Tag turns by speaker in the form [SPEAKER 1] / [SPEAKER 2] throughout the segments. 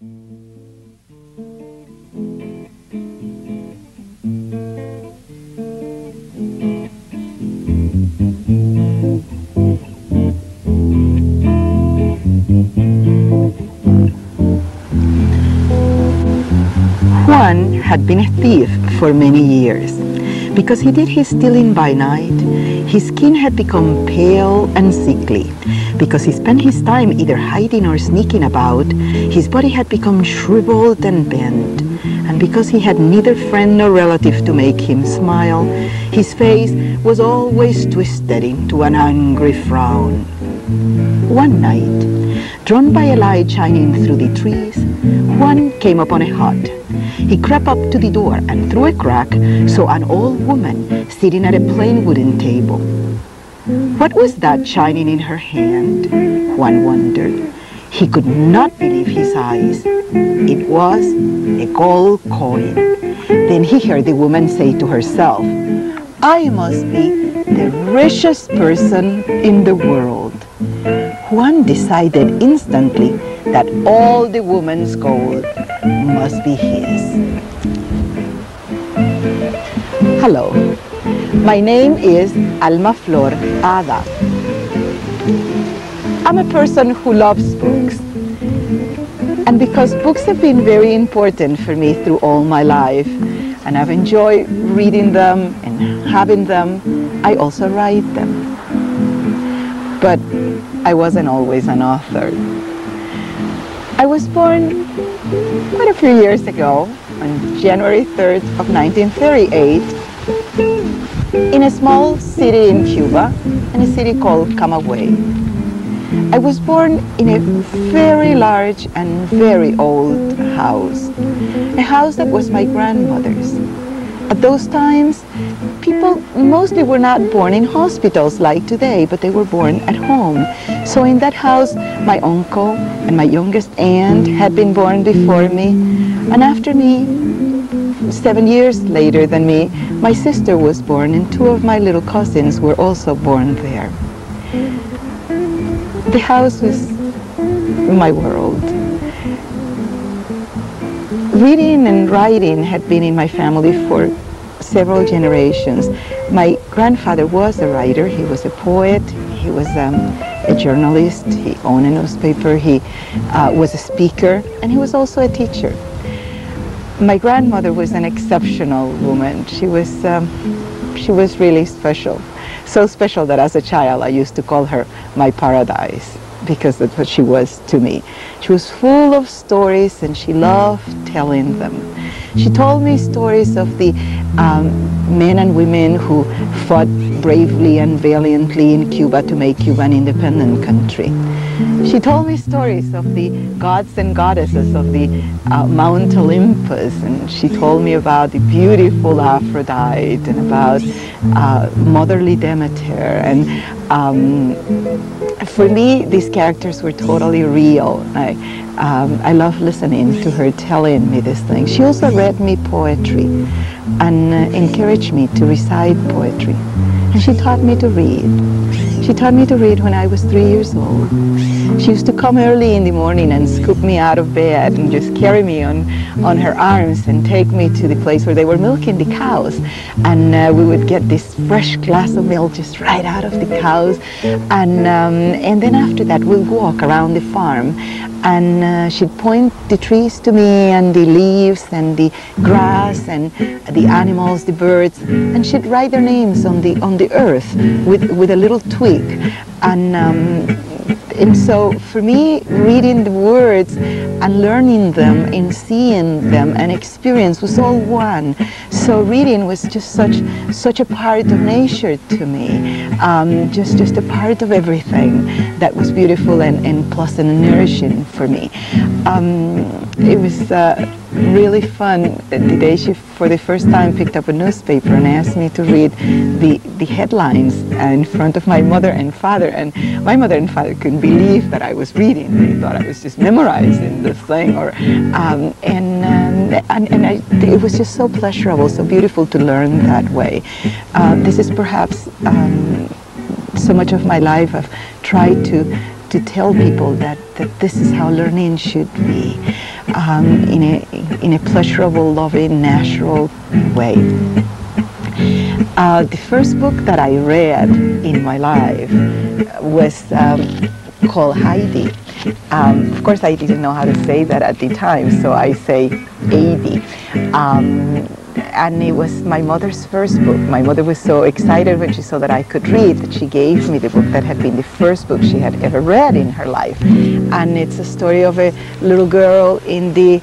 [SPEAKER 1] Juan had been a thief for many years. Because he did his stealing by night, his skin had become pale and sickly. Because he spent his time either hiding or sneaking about, his body had become shriveled and bent. And because he had neither friend nor relative to make him smile, his face was always twisted into an angry frown. One night, drawn by a light shining through the trees, Juan came upon a hut. He crept up to the door and through a crack saw an old woman sitting at a plain wooden table. What was that shining in her hand? Juan wondered. He could not believe his eyes. It was a gold coin. Then he heard the woman say to herself, "I must be the richest person in the world." Juan decided instantly that all the woman's gold must be his. Hello, my name is Alma Flor Ada. I'm a person who loves books. And because books have been very important for me through all my life, and I've enjoyed reading them and having them, I also write them. But I wasn't always an author. I was born quite a few years ago, on January 3rd of 1938, in a small city in Cuba, in a city called Camagüey. I was born in a very large and very old house, a house that was my grandmother's. At those times, people mostly were not born in hospitals like today, but they were born at home. So in that house, my uncle and my youngest aunt had been born before me. And after me, 7 years later than me, my sister was born, and two of my little cousins were also born there. The house was my world. Reading and writing had been in my family for several generations. My grandfather was a writer. He was a poet. He was a journalist. He owned a newspaper. He was a speaker, and he was also a teacher. My grandmother was an exceptional woman. She was really special. So special that as a child I used to call her my paradise, because that's what she was to me. She was full of stories and she loved telling them. She told me stories of the men and women who fought bravely and valiantly in Cuba to make Cuba an independent country. She told me stories of the gods and goddesses of the Mount Olympus, and she told me about the beautiful Aphrodite and about motherly Demeter. And for me, these characters were totally real. I love listening to her telling me these things. She also read me poetry and encouraged me to recite poetry. And she taught me to read. She taught me to read when I was 3 years old. She used to come early in the morning and scoop me out of bed and just carry me on her arms and take me to the place where they were milking the cows. And we would get this fresh glass of milk just right out of the cows. And then after that, we'd walk around the farm. And she'd point the trees to me and the leaves and the grass and the animals, the birds, and she'd write their names on the earth with a little twig. And so for me, reading the words and learning them and seeing them and experience was all one. So reading was just such a part of nature to me, just a part of everything that was beautiful and pleasant and nourishing for me. It was really fun the day she, for the first time, picked up a newspaper and asked me to read the headlines in front of my mother and father. And my mother and father couldn't believe that I was reading. They thought I was just memorizing this thing. It was just so pleasurable, so beautiful to learn that way. This is perhaps so much of my life I've tried to to tell people that this is how learning should be, in a pleasurable, loving, natural way. The first book that I read in my life was called Heidi. Of course, I didn't know how to say that at the time, so I say Heidi. And it was my mother's first book. My mother was so excited when she saw that I could read that she gave me the book that had been the first book she had ever read in her life. And it's a story of a little girl in the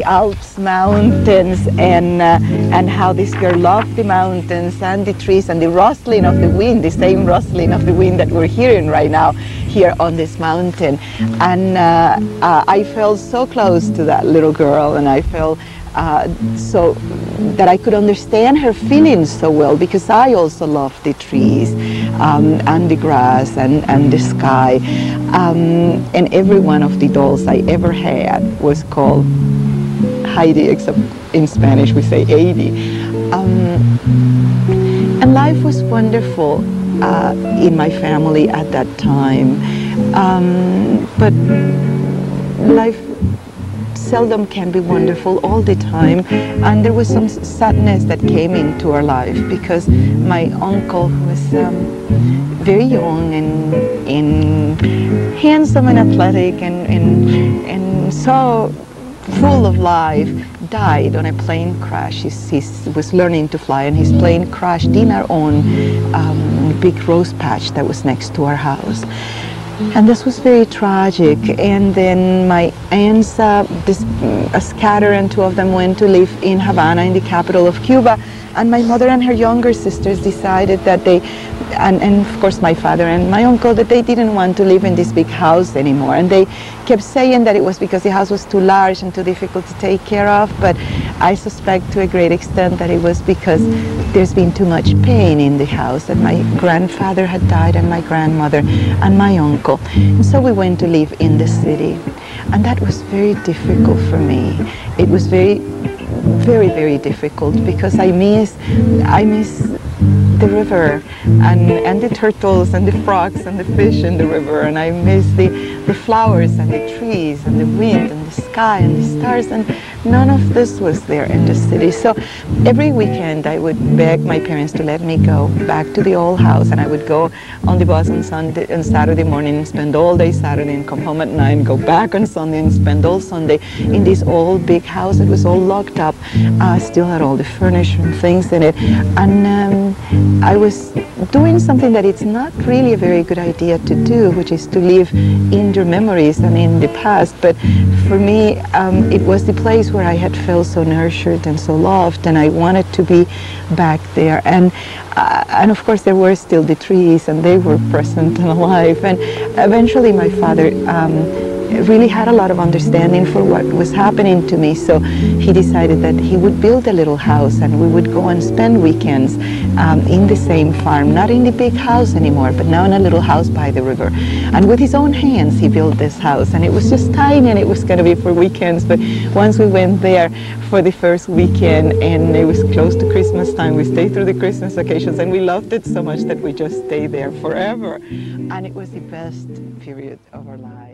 [SPEAKER 1] Alps mountains, and how this girl loved the mountains and the trees and the rustling of the wind, the same rustling of the wind that we're hearing right now here on this mountain. And I felt so close to that little girl, and I felt so that I could understand her feelings so well, because I also love the trees and the grass and the sky. And every one of the dolls I ever had was called Heidi, except in Spanish we say Heidi. And life was wonderful in my family at that time. But life seldom can be wonderful all the time, and there was some sadness that came into our life, because my uncle, who was very young and handsome and athletic and so full of life, died on a plane crash. He was learning to fly, and his plane crashed in our own big rose patch that was next to our house. And this was very tragic. And then my aunts scattered, and two of them went to live in Havana, in the capital of Cuba. And my mother and her younger sisters decided that they, and of course my father and my uncle, that they didn't want to live in this big house anymore. And they kept saying that it was because the house was too large and too difficult to take care of. But I suspect to a great extent that it was because there's been too much pain in the house, that my grandfather had died, and my grandmother and my uncle. And so we went to live in the city. And that was very difficult for me. It was very, very difficult, because I miss the river and the turtles and the frogs and the fish in the river, and I miss the flowers and the trees and the wind and the sky and the stars, and none of this was there in the city. So every weekend I would beg my parents to let me go back to the old house, and I would go on the bus on Saturday morning and spend all day Saturday and come home at night and go back on Sunday and spend all Sunday in this old big house. It was all locked up, still had all the furniture and things in it, and I was doing something that it's not really a very good idea to do, which is to live in your memories and in the past. But for me, it was the place where I had felt so nurtured and so loved, and I wanted to be back there. And of course there were still the trees, and they were present and alive. And eventually my father really had a lot of understanding for what was happening to me, so he decided that he would build a little house, and we would go and spend weekends in the same farm, not in the big house anymore, but now in a little house by the river. And with his own hands he built this house, and it was just tiny, and it was going to be for weekends. But once we went there for the first weekend, and it was close to Christmas time, we stayed through the Christmas occasions, and we loved it so much that we just stayed there forever. And it was the best period of our lives.